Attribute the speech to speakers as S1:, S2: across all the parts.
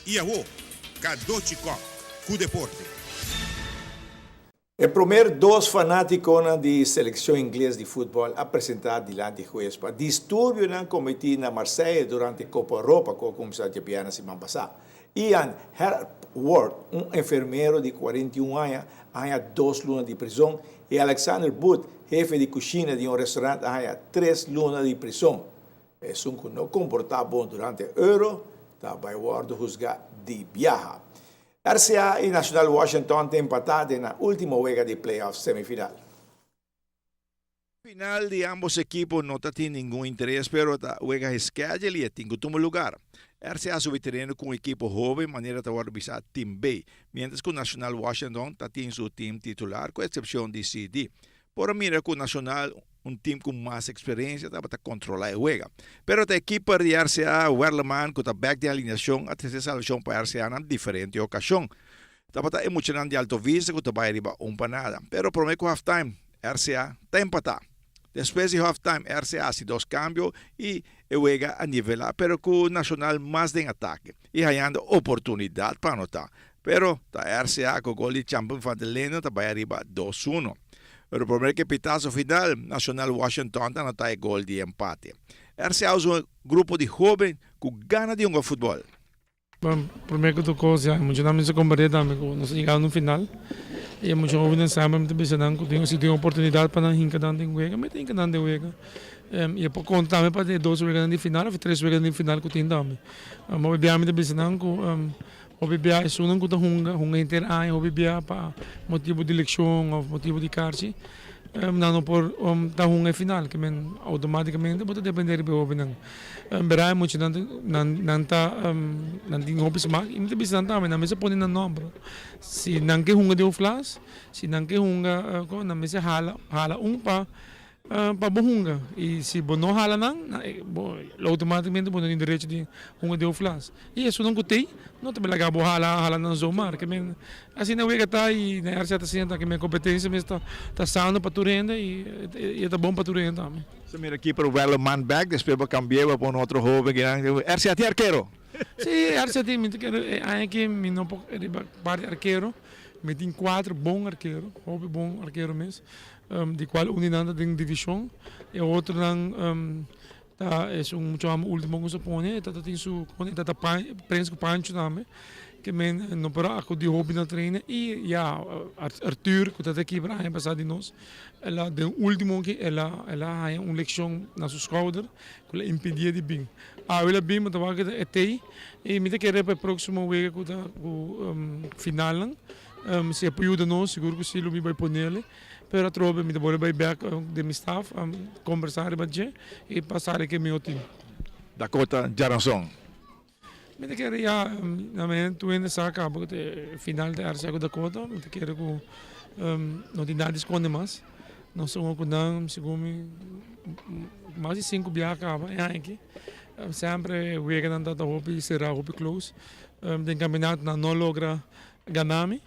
S1: Iaô, Cadochicó, cu deporte.
S2: O primeiro dos fanáticos de seleção inglesa de futebol apresentado diante do juiz para distúrbio na cometi na Marseille durante a Copa Europa com a Comissão Champions na semana passada. Ian Hepworth, enfermeiro de 41 anos, há 2 lunas de prisão e Alexander Booth, chefe de cozinha de restaurante, há 3 lunas de prisão. É um que não comportava bom durante o Euro, vai o juzgar de viajar. RCA e National Washington têm empatado na última huelga de playoff semifinal.
S3: Final de ambos equipos no tiene ningún interés, pero la juega es schedule y tiene como lugar. RCA sube terreno con un equipo joven, manera de organizar Team B, mientras que National Washington tiene su team titular, con excepción de CD. Por mira con Nacional, un team con más experiencia para controlar la juega. Pero el equipo de RCA, Werleman, con el back de alineación, a tercera salvación para RCA en diferentes ocasiones. Está emocionante de alto vista, que va a arriba un panada. Pero por medio de halftime, RCA está empatado. Después de halftime, RCA hace 2 cambios y juega a nivelar, pero con Nacional más de ataque y hallando oportunidad para anotar. Pero la RCA con gol de Champion van der Lene va arriba 2-1. Pero por el pitazo final, Nacional Washington anota el gol de empate. RCA es un grupo de jóvenes con ganas de jugar fútbol.
S4: Bom, primeiro que coisa, muito não se comparei também com nós chegamos no final. E muito jovens sempre muito pensando que tem uma oportunidade para hincar dando em jogo, mas tem que dando em jogo. E por conta também para ter 2 jogos de final, ou 3 jogos de final que tem também. Mas bem muito pensando que o bebê é só não que hunga inteira, o bebê para motivo de eleição ou motivo de cárcere. Não por tá hunga final, que men automaticamente pode depender do bebê não. Berai muito não tá não tem hobbies mais, e muito pensando também, não me se põe na nome. Se não que hunga de flash, se não que hunga, não me se hala para hunga. E se não hala não, automaticamente não tem direito de hunga de flash. E isso não gostei, não também lagar hala não zomar, que men assim não é tá e na área tá sendo que minha competência me está saindo para tu renda e tá bom para tu renda também.
S3: Se mira aqui para o Wellerman back, depois vai cambiar para outro jovem que RCA tem arqueiro.
S4: Sim, RCA tem muito que me não parte arqueiro, me tem 4 bons arqueiros, bom arqueiro mesmo. De qual unidade de divisão e outro não é chama último que se põe tem su prensa com pancho também que men não para a de hobby na treina e já Arthur que está aqui para passar de nós ela de último que ela há uma leção na sua shoulder que ela impedia de bem ela bem mas estava que etei e me querer para o próximo week o final se ajuda nós seguro que se ele vai pôr nele pero trobe mi devo vai back de mi staff conversar com ele e passar aqui meu time.
S3: Dakota Jaranson.
S4: Me te quero já na mente tu ainda saca porque final de RCA com Dakota, me te quero com não tem nada esconde mais. Nós somos com não segundo mais de 5 biaca é aqui. Sempre o que não tá hobby será hobby close. Den campeonato não logra ganhar-me.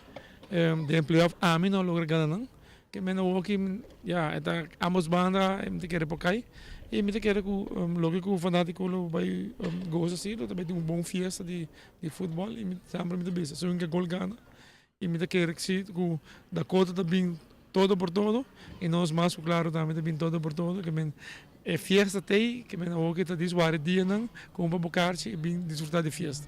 S4: Den playoff a mim não logra ganhar. Que me não que já está ambos bandas me querer por cair e me querer com lógico fanático vai gosta assim também tem bom fiesta de futebol e me sempre me bem só um gol ganha e me querer que se com da cota também todo por todo e nós mais claro também todo por todo que me é fiesta tem que me não que tá desguarda dia não com para bocar e bem desfrutar de fiesta.